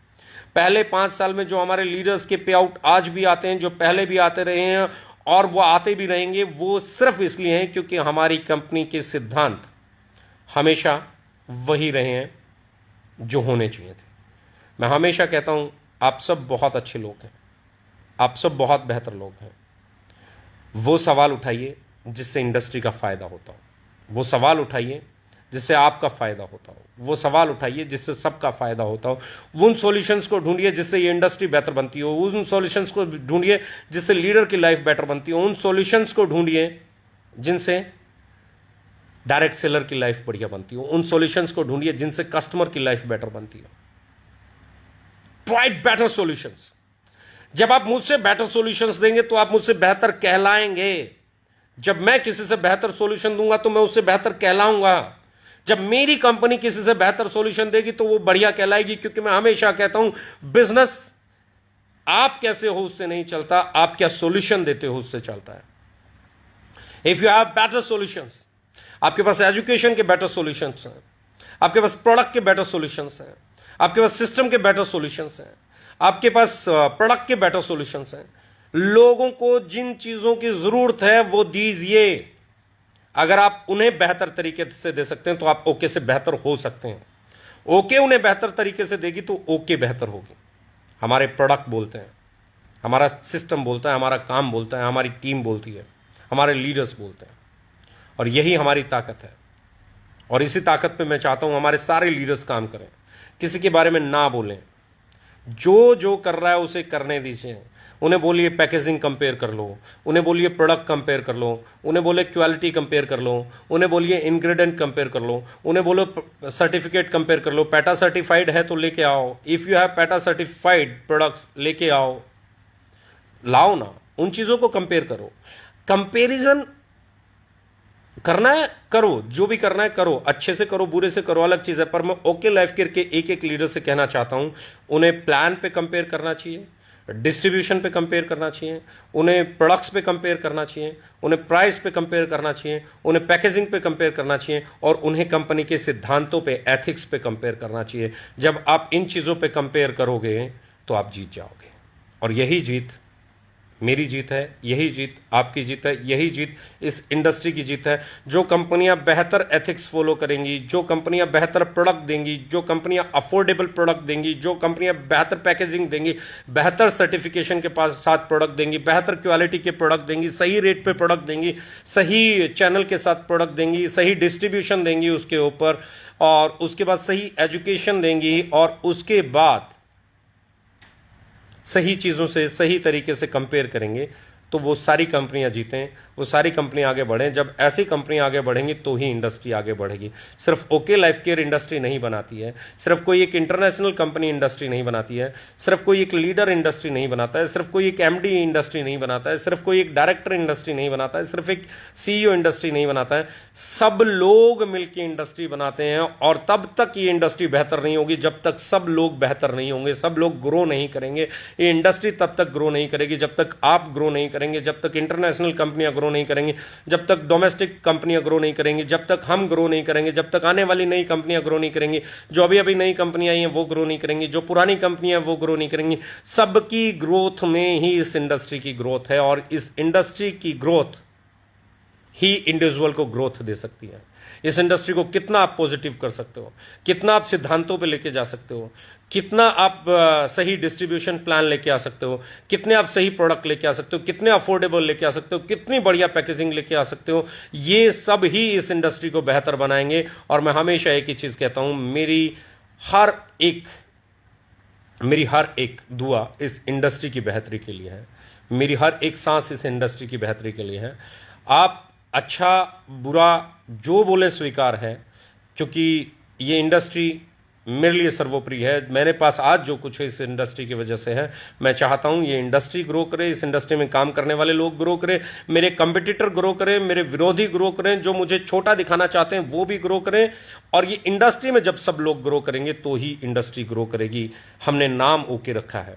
पहले 5 साल में जो हमारे लीडर्स के पे आउट आज भी आते हैं, जो पहले भी आते रहे हैं और वो आते भी रहेंगे, वो सिर्फ इसलिए हैं क्योंकि हमारी कंपनी के सिद्धांत हमेशा वही रहे हैं जो होने चाहिए थे। मैं हमेशा कहता हूं, आप सब बहुत अच्छे लोग हैं, आप सब बहुत बेहतर लोग हैं। वो सवाल उठाइए जिससे इंडस्ट्री का फायदा होता हो, वो सवाल उठाइए जिससे आपका फायदा होता हो, वो सवाल उठाइए जिससे सबका फायदा होता हो। उन सॉल्यूशंस को ढूंढिए जिससे ये इंडस्ट्री बेहतर बनती हो, उन सॉल्यूशंस को ढूंढिए जिससे लीडर की लाइफ बेटर बनती हो, उन सॉल्यूशंस को ढूंढिए जिनसे डायरेक्ट सेलर की लाइफ बढ़िया बनती हो, उन सॉल्यूशंस को ढूंढिए जिनसे कस्टमर की लाइफ बेटर बनती हो। Try better solutions. जब आप मुझसे बेटर सॉल्यूशंस देंगे तो आप मुझसे बेहतर कहलाएंगे। जब मैं किसी से बेहतर सॉल्यूशन दूंगा तो मैं उससे बेहतर कहलाऊंगा। जब मेरी कंपनी किसी से बेहतर सॉल्यूशन देगी तो वो बढ़िया कहलाएगी, क्योंकि मैं हमेशा कहता हूं, बिजनेस आप कैसे हो उससे नहीं चलता, आप क्या सॉल्यूशन देते हो उससे चलता है। If you have better solutions, आपके पास एजुकेशन के बेटर सॉल्यूशंस हैं, आपके पास प्रोडक्ट के बेटर सॉल्यूशंस हैं, आपके पास सिस्टम के बेटर सॉल्यूशंस हैं, आपके पास प्रोडक्ट के बेटर सॉल्यूशंस हैं। लोगों को जिन चीजों की जरूरत है वो दीजिए। अगर आप उन्हें बेहतर तरीके से दे सकते हैं तो आप ओके से बेहतर हो सकते हैं। ओके उन्हें बेहतर तरीके से देगी तो ओके बेहतर होगी। हमारे प्रोडक्ट बोलते हैं, हमारा सिस्टम बोलता है, हमारा काम बोलता है, हमारी टीम बोलती है, हमारे लीडर्स बोलते हैं, और यही हमारी ताकत है। और इसी ताकत पे मैं चाहता हूं हमारे सारे लीडर्स काम करें, किसी के बारे में ना बोलें। जो जो कर रहा है उसे करने दीजिए। उन्हें बोलिए पैकेजिंग कंपेयर कर लो, उन्हें बोलिए प्रोडक्ट कंपेयर कर लो, उन्हें बोले क्वालिटी कंपेयर कर लो, उन्हें बोलिए इंग्रेडिएंट कंपेयर कर लो, उन्हें बोलो सर्टिफिकेट कंपेयर कर लो। पैटा सर्टिफाइड है तो लेके आओ। If you have PETA certified products लेके आओ, लाओ ना, उन चीजों को कंपेयर करो। कंपेरिजन करना है करो, जो भी करना है करो, अच्छे से करो, बुरे से करो, अलग चीज है। पर मैं ओके लाइफ केयर के एक एक लीडर से कहना चाहता हूं, उन्हें प्लान पे कंपेयर करना चाहिए, डिस्ट्रीब्यूशन पे कंपेयर करना चाहिए, उन्हें प्रोडक्ट्स पे कंपेयर करना चाहिए, उन्हें प्राइस पे कंपेयर करना चाहिए, उन्हें पैकेजिंग पे कंपेयर करना चाहिए, और उन्हें कंपनी के सिद्धांतों पे, एथिक्स पे कंपेयर करना चाहिए। जब आप इन चीजों पे कंपेयर करोगे तो आप जीत जाओगे, और यही जीत मेरी जीत है, यही जीत आपकी जीत है, यही जीत इस इंडस्ट्री की जीत है। जो कंपनियां बेहतर एथिक्स फॉलो करेंगी, जो कंपनियां बेहतर प्रोडक्ट देंगी, जो कंपनियां अफोर्डेबल प्रोडक्ट देंगी, जो कंपनियां बेहतर पैकेजिंग देंगी, बेहतर सर्टिफिकेशन के पास साथ प्रोडक्ट देंगी, बेहतर क्वालिटी के प्रोडक्ट देंगी, सही रेट पे प्रोडक्ट देंगी, सही चैनल के साथ प्रोडक्ट देंगी, सही डिस्ट्रीब्यूशन देंगी उसके ऊपर, और उसके बाद सही एजुकेशन देंगी, और उसके बाद सही चीज़ों से सही तरीके से कंपेयर करेंगे, तो वो सारी कंपनियां जीतें, वो सारी कंपनियां आगे बढ़ें। जब ऐसी कंपनियां आगे बढ़ेंगी तो ही इंडस्ट्री आगे बढ़ेगी। सिर्फ ओके लाइफ केयर इंडस्ट्री नहीं बनाती है, सिर्फ कोई एक इंटरनेशनल कंपनी इंडस्ट्री नहीं बनाती है, सिर्फ कोई एक लीडर इंडस्ट्री नहीं बनाता है, सिर्फ कोई एक एमडी इंडस्ट्री नहीं बनाता है, सिर्फ कोई एक डायरेक्टर इंडस्ट्री नहीं बनाता है, सिर्फ एक सीईओ इंडस्ट्री नहीं बनाता है। सब लोग मिलकर इंडस्ट्री बनाते हैं, और तब तक ये इंडस्ट्री बेहतर नहीं होगी जब तक सब लोग बेहतर नहीं होंगे, सब लोग ग्रो नहीं करेंगे। ये इंडस्ट्री तब तक ग्रो नहीं करेगी जब तक आप ग्रो नहीं करेंगे, जब तक इंटरनेशनल कंपनियां ग्रो नहीं करेंगी, जब तक डोमेस्टिक कंपनियां ग्रो नहीं करेंगी, जब तक हम ग्रो नहीं करेंगे, जब तक आने वाली नई कंपनियां ग्रो नहीं करेंगी, जो अभी अभी नई कंपनियां आई हैं वो ग्रो नहीं करेंगी, जो पुरानी कंपनियां वो ग्रो नहीं करेंगी। सबकी ग्रोथ में ही इस इंडस्ट्री की ग्रोथ है, और इस इंडस्ट्री की ग्रोथ ही इंडिविजुअल को ग्रोथ दे सकती है। इस इंडस्ट्री को कितना आप पॉजिटिव कर सकते हो, कितना आप सिद्धांतों पे लेके जा सकते हो, कितना आप सही डिस्ट्रीब्यूशन प्लान लेके आ सकते हो, कितने आप सही प्रोडक्ट लेके आ सकते हो, कितने अफोर्डेबल लेके आ सकते हो, कितनी बढ़िया पैकेजिंग लेके आ सकते हो, ये सब ही इस इंडस्ट्री को बेहतर बनाएंगे। और मैं हमेशा एक ही चीज कहता हूं, मेरी हर एक दुआ इस इंडस्ट्री की बेहतरी के लिए है, मेरी हर एक सांस इस इंडस्ट्री की बेहतरी के लिए है। आप अच्छा बुरा जो बोले स्वीकार है, क्योंकि ये इंडस्ट्री मेरे लिए सर्वोपरि है। मेरे पास आज जो कुछ है इस इंडस्ट्री की वजह से है। मैं चाहता हूं ये इंडस्ट्री ग्रो करे, इस इंडस्ट्री में काम करने वाले लोग ग्रो करें, मेरे कंपटीटर ग्रो करें, मेरे विरोधी ग्रो करें, जो मुझे छोटा दिखाना चाहते हैं वो भी ग्रो करें। और ये इंडस्ट्री में जब सब लोग ग्रो करेंगे तो ही इंडस्ट्री ग्रो करेगी। हमने नाम ओके रखा है,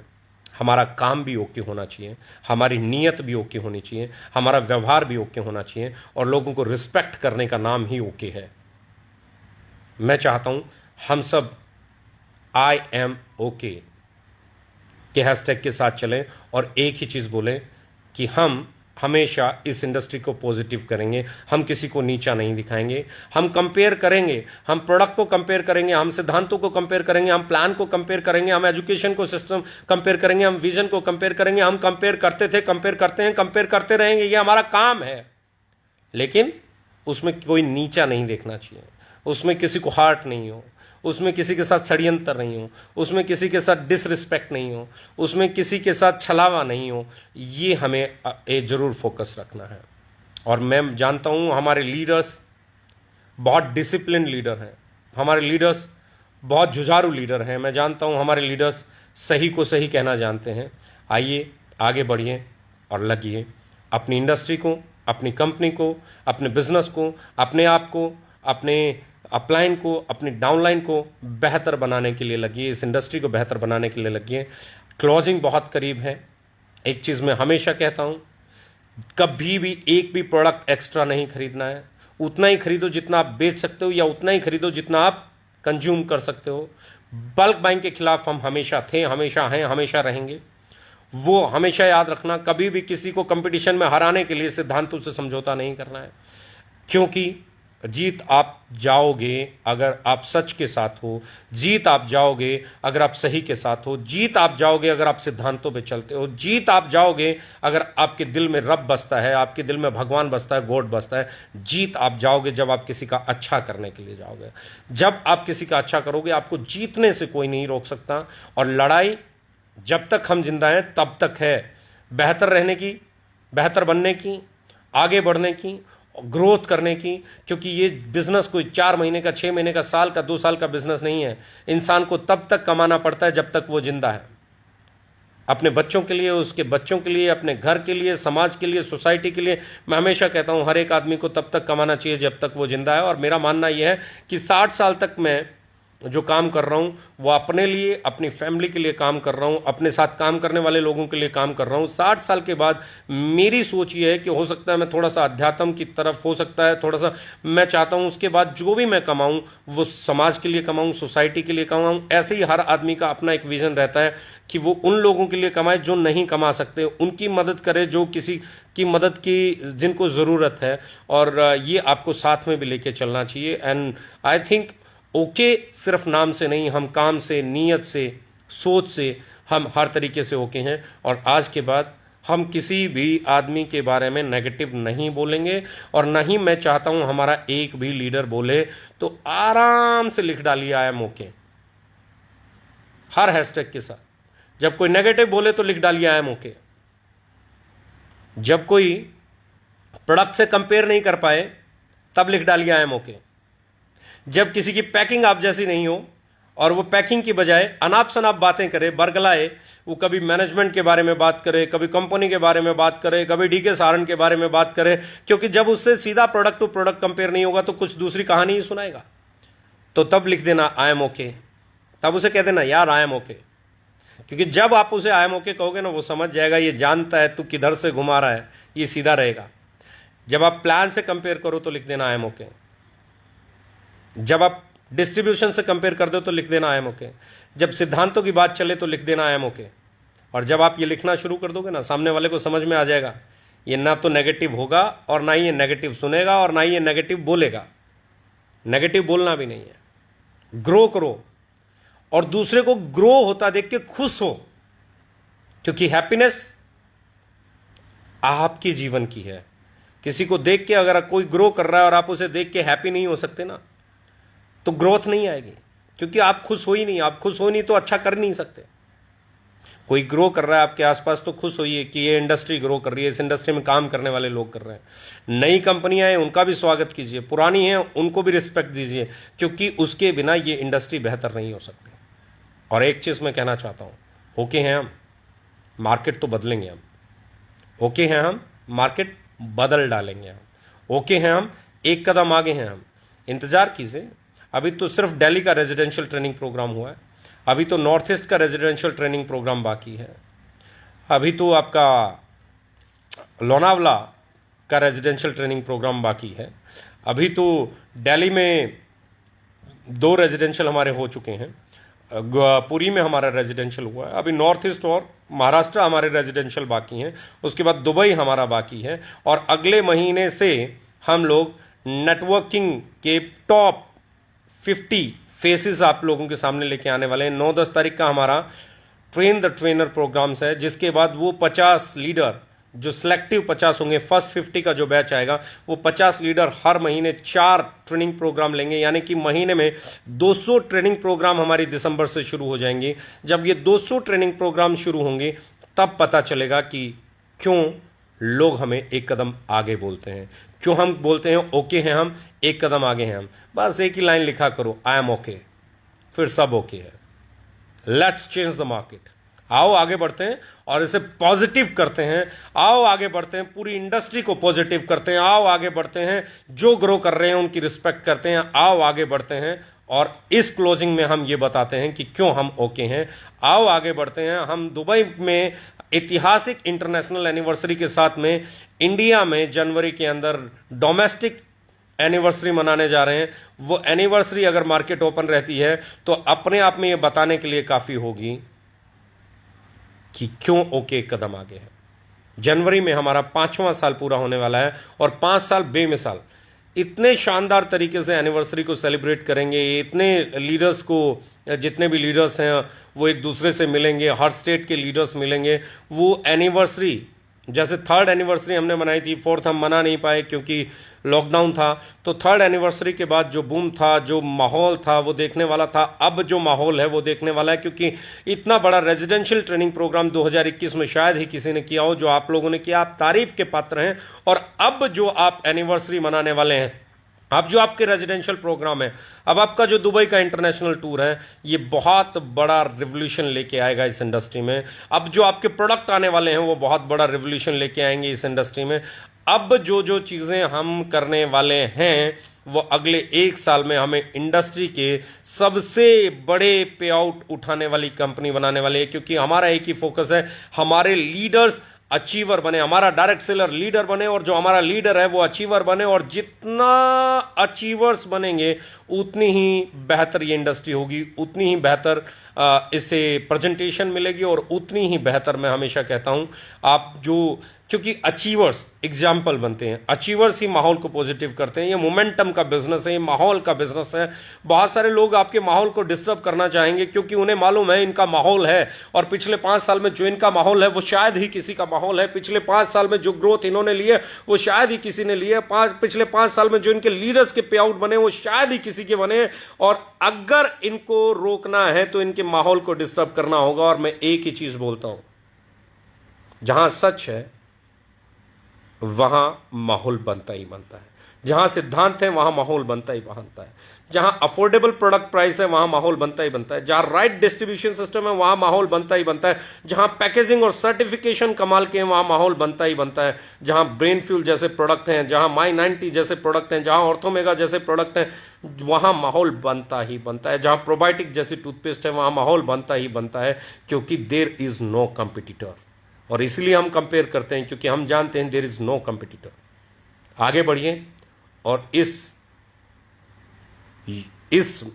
हमारा काम भी ओके होना चाहिए, हमारी नीयत भी ओके होनी चाहिए, हमारा व्यवहार भी ओके होना चाहिए, और लोगों को रिस्पेक्ट करने का नाम ही ओके है। मैं चाहता हूं हम सब आई एम ओके के हैशटैग के साथ चलें, और एक ही चीज बोलें कि हम हमेशा इस इंडस्ट्री को पॉजिटिव करेंगे, हम किसी को नीचा नहीं दिखाएंगे, हम कंपेयर करेंगे, हम प्रोडक्ट को कंपेयर करेंगे, हम सिद्धांतों को कंपेयर करेंगे, हम प्लान को कंपेयर करेंगे, हम एजुकेशन को सिस्टम कंपेयर करेंगे, हम विजन को कंपेयर करेंगे। हम कंपेयर करते थे, कंपेयर करते हैं, कंपेयर करते रहेंगे, ये हमारा काम है। लेकिन उसमें कोई नीचा नहीं देखना चाहिए, उसमें किसी को हार्ट नहीं हो, उसमें किसी के साथ षड्यंत्र नहीं हो, उसमें किसी के साथ डिसरिस्पेक्ट नहीं हो, उसमें किसी के साथ छलावा नहीं हो। ये हमें जरूर फोकस रखना है। और मैं जानता हूं हमारे लीडर्स बहुत डिसिप्लिन लीडर हैं, हमारे लीडर्स बहुत जुझारू लीडर हैं। मैं जानता हूं हमारे लीडर्स सही को सही कहना जानते हैं। आइए आगे बढ़िए और लगिए अपनी इंडस्ट्री को, अपनी कंपनी को, अपने बिजनेस को, अपने आप को, अपने अपलाइन को, अपनी डाउनलाइन को बेहतर बनाने के लिए लगिए, इस इंडस्ट्री को बेहतर बनाने के लिए लगिए। क्लोजिंग बहुत करीब है। एक चीज़ मैं हमेशा कहता हूं, कभी भी एक भी प्रोडक्ट एक्स्ट्रा नहीं खरीदना है। उतना ही खरीदो जितना आप बेच सकते हो, या उतना ही खरीदो जितना आप कंज्यूम कर सकते हो। बल्क बाइंग के खिलाफ हम हमेशा थे, हमेशा हैं, हमेशा रहेंगे। वो हमेशा याद रखना, कभी भी किसी को कंपटीशन में हराने के लिए सिद्धांतों से समझौता नहीं करना है, क्योंकि जीत आप जाओगे अगर आप सच के साथ हो, जीत आप जाओगे अगर आप सही के साथ हो, जीत आप जाओगे अगर आप सिद्धांतों पे चलते हो, जीत आप जाओगे अगर आपके दिल में रब बसता है, आपके दिल में भगवान बसता है, गॉड बसता है। जीत आप जाओगे जब आप किसी का अच्छा करने के लिए जाओगे। जब आप किसी का अच्छा करोगे, आपको जीतने से कोई नहीं रोक सकता। और लड़ाई जब तक हम जिंदा हैं तब तक है, बेहतर रहने की, बेहतर बनने की, आगे बढ़ने की, ग्रोथ करने की। क्योंकि ये बिजनेस कोई 4 महीने का, 6 महीने का, साल का, 2 साल का बिजनेस नहीं है। इंसान को तब तक कमाना पड़ता है जब तक वो जिंदा है, अपने बच्चों के लिए, उसके बच्चों के लिए, अपने घर के लिए, समाज के लिए, सोसाइटी के लिए। मैं हमेशा कहता हूं हर एक आदमी को तब तक कमाना चाहिए जब तक वो जिंदा है। और मेरा मानना यह है कि 60 साल तक मैं जो काम कर रहा हूँ वो अपने लिए, अपनी फैमिली के लिए काम कर रहा हूँ, अपने साथ काम करने वाले लोगों के लिए काम कर रहा हूँ। 60 साल के बाद मेरी सोच ये है कि हो सकता है मैं थोड़ा सा अध्यात्म की तरफ, हो सकता है थोड़ा सा, मैं चाहता हूँ उसके बाद जो भी मैं कमाऊँ वो समाज के लिए कमाऊँ, सोसाइटी के लिए कमाऊँ। ऐसे ही हर आदमी का अपना एक विजन रहता है कि वो उन लोगों के लिए कमाए जो नहीं कमा सकते, उनकी मदद करे, जो किसी की मदद की जिनको ज़रूरत है। और ये आपको साथ में भी लेके चलना चाहिए। एंड आई थिंक ओके सिर्फ नाम से नहीं, हम काम से, नीयत से, सोच से हम हर तरीके से ओके हैं। और आज के बाद हम किसी भी आदमी के बारे में नेगेटिव नहीं बोलेंगे, और ना ही मैं चाहता हूं हमारा एक भी लीडर बोले तो आराम से लिख डालिए I am okay her hashtag के साथ। जब कोई नेगेटिव बोले तो लिख डालिए आई एम ओके। जब कोई प्रोडक्ट से कंपेयर नहीं कर पाए तब लिख डालिए आई एम ओके। जब किसी की पैकिंग आप जैसी नहीं हो और वो पैकिंग की बजाय अनाप शनाप बातें करे, बरगलाए, वो कभी मैनेजमेंट के बारे में बात करे, कभी कंपनी के बारे में बात करे, कभी डीके सारन के बारे में बात करे, क्योंकि जब उससे सीधा प्रोडक्ट टू प्रोडक्ट कंपेयर नहीं होगा तो कुछ दूसरी कहानी ही सुनाएगा। तो तब लिख देना आई एम ओके, तब उसे कह देना यार आई एम ओके। क्योंकि जब आप उसे आई एम ओके कहोगे ना, वो समझ जाएगा, ये जानता है तू किधर से घुमा रहा है, ये सीधा रहेगा। जब आप प्लान से कंपेयर करो तो लिख देना आई एम ओके। जब आप डिस्ट्रीब्यूशन से कंपेयर कर दो तो लिख देना आई एम ओके। जब सिद्धांतों की बात चले तो लिख देना आई एम ओके। और जब आप ये लिखना शुरू कर दोगे ना, सामने वाले को समझ में आ जाएगा ये ना तो नेगेटिव होगा और ना ही ये नेगेटिव सुनेगा और ना ही ये नेगेटिव बोलेगा। नेगेटिव बोलना भी नहीं है। ग्रो करो और दूसरे को ग्रो होता देख के खुश हो, क्योंकि हैप्पीनेस आपके जीवन की है। किसी को देख के अगर कोई ग्रो कर रहा है और आप उसे देख के हैप्पी नहीं हो सकते ना, तो ग्रोथ नहीं आएगी, क्योंकि आप खुश हो ही नहीं। आप खुश हो नहीं तो अच्छा कर नहीं सकते। कोई ग्रो कर रहा है आपके आसपास तो खुश होइए कि ये इंडस्ट्री ग्रो कर रही है, इस इंडस्ट्री में काम करने वाले लोग कर रहे हैं। नई कंपनियां हैं उनका भी स्वागत कीजिए, पुरानी हैं उनको भी रिस्पेक्ट दीजिए, क्योंकि उसके बिना ये इंडस्ट्री बेहतर नहीं हो सकती। और एक चीज़ मैं कहना चाहता हूँ, ओके हैं हम, मार्केट तो बदलेंगे हम। ओके हैं हम, मार्केट बदल डालेंगे हम। ओके हैं हम, एक कदम आगे हैं हम। इंतज़ार कीजिए। अभी तो सिर्फ दिल्ली का रेजिडेंशियल ट्रेनिंग प्रोग्राम हुआ है, अभी तो नॉर्थ ईस्ट का रेजिडेंशियल ट्रेनिंग प्रोग्राम बाकी है, अभी तो आपका लोनावला का रेजिडेंशियल ट्रेनिंग प्रोग्राम बाकी है, अभी तो दिल्ली में 2 रेजिडेंशियल हमारे हो चुके हैं, पुरी में हमारा रेजिडेंशियल हुआ है, अभी नॉर्थ ईस्ट और महाराष्ट्र हमारे रेजिडेंशियल बाकी हैं, उसके बाद दुबई हमारा बाकी है। और अगले महीने से हम लोग नेटवर्किंग के टॉप 50 फेसेस आप लोगों के सामने लेके आने वाले हैं। 9-10 तारीख का हमारा ट्रेन द ट्रेनर प्रोग्राम्स है, जिसके बाद वो 50 लीडर जो सिलेक्टिव 50 होंगे, फर्स्ट 50 का जो बैच आएगा, वो 50 लीडर हर महीने 4 ट्रेनिंग प्रोग्राम लेंगे, यानी कि महीने में 200 ट्रेनिंग प्रोग्राम हमारी दिसंबर से शुरू हो जाएंगे। जब ये 200 ट्रेनिंग प्रोग्राम शुरू होंगे तब पता चलेगा कि क्यों लोग हमें एक कदम आगे बोलते हैं, क्यों हम बोलते हैं ओके हैं हम, एक कदम आगे हैं हम। बस एक ही लाइन लिखा करो, आई एम ओके, फिर सब ओके है। Let's change the market. आओ आगे बढ़ते हैं और इसे पॉजिटिव करते हैं। आओ आगे बढ़ते हैं, पूरी इंडस्ट्री को पॉजिटिव करते हैं। आओ आगे बढ़ते हैं, जो ग्रो कर रहे हैं उनकी रिस्पेक्ट करते हैं। आओ आगे बढ़ते हैं और इस क्लोजिंग में हम ये बताते हैं कि क्यों हम ओके हैं। आओ आगे बढ़ते हैं। हम दुबई में ऐतिहासिक इंटरनेशनल एनिवर्सरी के साथ में इंडिया में जनवरी के अंदर डोमेस्टिक एनिवर्सरी मनाने जा रहे हैं। वो एनिवर्सरी अगर मार्केट ओपन रहती है तो अपने आप में ये बताने के लिए काफ़ी होगी कि क्यों ओके एक कदम आगे है। जनवरी में हमारा 5वां साल पूरा होने वाला है और 5 साल बेमिसाल इतने शानदार तरीके से एनिवर्सरी को सेलिब्रेट करेंगे। इतने लीडर्स को, जितने भी लीडर्स हैं वो एक दूसरे से मिलेंगे, हर स्टेट के लीडर्स मिलेंगे। वो एनिवर्सरी, जैसे 3rd एनिवर्सरी हमने मनाई थी, 4th हम मना नहीं पाए क्योंकि लॉकडाउन था, तो 3rd एनिवर्सरी के बाद जो बूम था, जो माहौल था वो देखने वाला था। अब जो माहौल है वो देखने वाला है, क्योंकि इतना बड़ा रेजिडेंशियल ट्रेनिंग प्रोग्राम 2021 में शायद ही किसी ने किया हो, जो आप लोगों ने किया। आप तारीफ के पात्र हैं। और अब जो आप एनिवर्सरी मनाने वाले हैं अब जो आपके रेजिडेंशियल प्रोग्राम है, अब आपका जो दुबई का इंटरनेशनल टूर है, ये बहुत बड़ा रिवोल्यूशन लेके आएगा इस इंडस्ट्री में। अब जो आपके प्रोडक्ट आने वाले हैं वो बहुत बड़ा रिवोल्यूशन लेके आएंगे इस इंडस्ट्री में। अब जो जो चीज़ें हम करने वाले हैं वो अगले 1 साल में हमें इंडस्ट्री के सबसे बड़े पे आउट उठाने वाली कंपनी बनाने वाले हैं, क्योंकि हमारा एक ही फोकस है, हमारे लीडर्स अचीवर बने, हमारा डायरेक्ट सेलर लीडर बने और जो हमारा लीडर है वो अचीवर बने। और जितना अचीवर्स बनेंगे उतनी ही बेहतर ये इंडस्ट्री होगी, उतनी ही बेहतर इसे प्रेजेंटेशन मिलेगी और उतनी ही बेहतर, मैं हमेशा कहता हूं, आप जो, क्योंकि अचीवर्स एग्जाम्पल बनते हैं, अचीवर्स ही माहौल को पॉजिटिव करते हैं। ये मोमेंटम का बिजनेस है, ये माहौल का बिजनेस है। बहुत सारे लोग आपके माहौल को डिस्टर्ब करना चाहेंगे क्योंकि उन्हें मालूम है इनका माहौल है, और पिछले 5 साल में जो इनका माहौल है वो शायद ही किसी का माहौल है। पिछले 5 साल में जो ग्रोथ इन्होंने ली है वो शायद ही किसी ने ली है। पिछले 5 साल में जो इनके लीडर्स के पे आउट बने वो शायद ही किसी के बने। और अगर इनको रोकना है तो इनके माहौल को डिस्टर्ब करना होगा। और मैं एक ही चीज बोलता हूं, जहां सच है वहां माहौल बनता ही बनता है, जहां सिद्धांत है वहां माहौल बनता ही बनता है, जहां अफोर्डेबल प्रोडक्ट प्राइस है वहां माहौल बनता ही बनता है, जहां राइट डिस्ट्रीब्यूशन सिस्टम है वहां माहौल बनता ही बनता है, जहां पैकेजिंग और सर्टिफिकेशन कमाल के हैं वहां माहौल बनता ही बनता है, जहां ब्रेन फ्यूल जैसे प्रोडक्ट हैं, जहां माई 90 जैसे प्रोडक्ट हैं, जहां ऑर्थोमेगा जैसे प्रोडक्ट हैं वहां माहौल बनता ही बनता है, जहां प्रोबायोटिक जैसी टूथपेस्ट है वहां माहौल बनता ही बनता है, क्योंकि देयर इज नो कंपिटिटर। और इसलिए हम कंपेयर करते हैं क्योंकि हम जानते हैं देयर इज नो कंपिटिटर। आगे बढ़िए और इस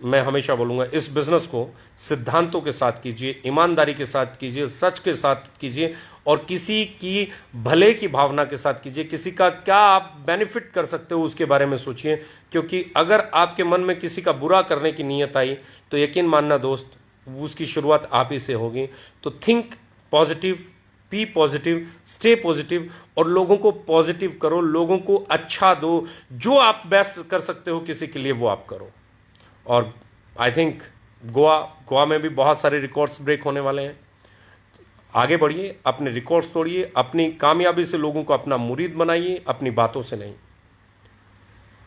मैं हमेशा बोलूंगा, इस बिजनेस को सिद्धांतों के साथ कीजिए, ईमानदारी के साथ कीजिए, सच के साथ कीजिए और किसी की भले की भावना के साथ कीजिए। किसी का क्या आप बेनिफिट कर सकते हो उसके बारे में सोचिए, क्योंकि अगर आपके मन में किसी का बुरा करने की नीयत आई तो यकीन मानना दोस्त, उसकी शुरुआत आप ही से होगी। तो think positive, be positive, stay positive और लोगों को पॉजिटिव करो, लोगों को अच्छा दो। जो आप बेस्ट कर सकते हो किसी के लिए वो आप करो। और आई थिंक गोवा में भी बहुत सारे रिकॉर्ड्स ब्रेक होने वाले हैं। आगे बढ़िए, अपने रिकॉर्ड्स तोड़िए, अपनी कामयाबी से लोगों को अपना मुरीद बनाइए, अपनी बातों से नहीं।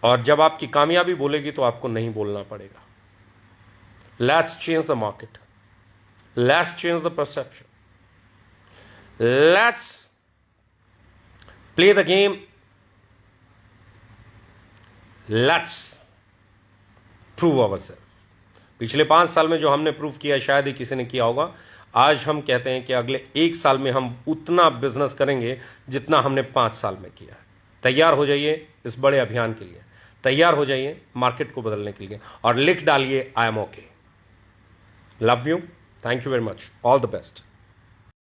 और जब आपकी कामयाबी बोलेगी तो आपको नहीं बोलना पड़ेगा। Let's change the market, let's change the perception, let's play the game, let's prove ourselves। पिछले 5 साल में जो हमने प्रूव किया शायद ही किसी ने किया होगा। आज हम कहते हैं कि अगले 1 साल में हम उतना बिजनेस करेंगे जितना हमने 5 साल में किया है। तैयार हो जाइए इस बड़े अभियान के लिए, तैयार हो जाइए मार्केट को बदलने के लिए और लिख डालिए I am okay. Love you, thank you very much, all the best.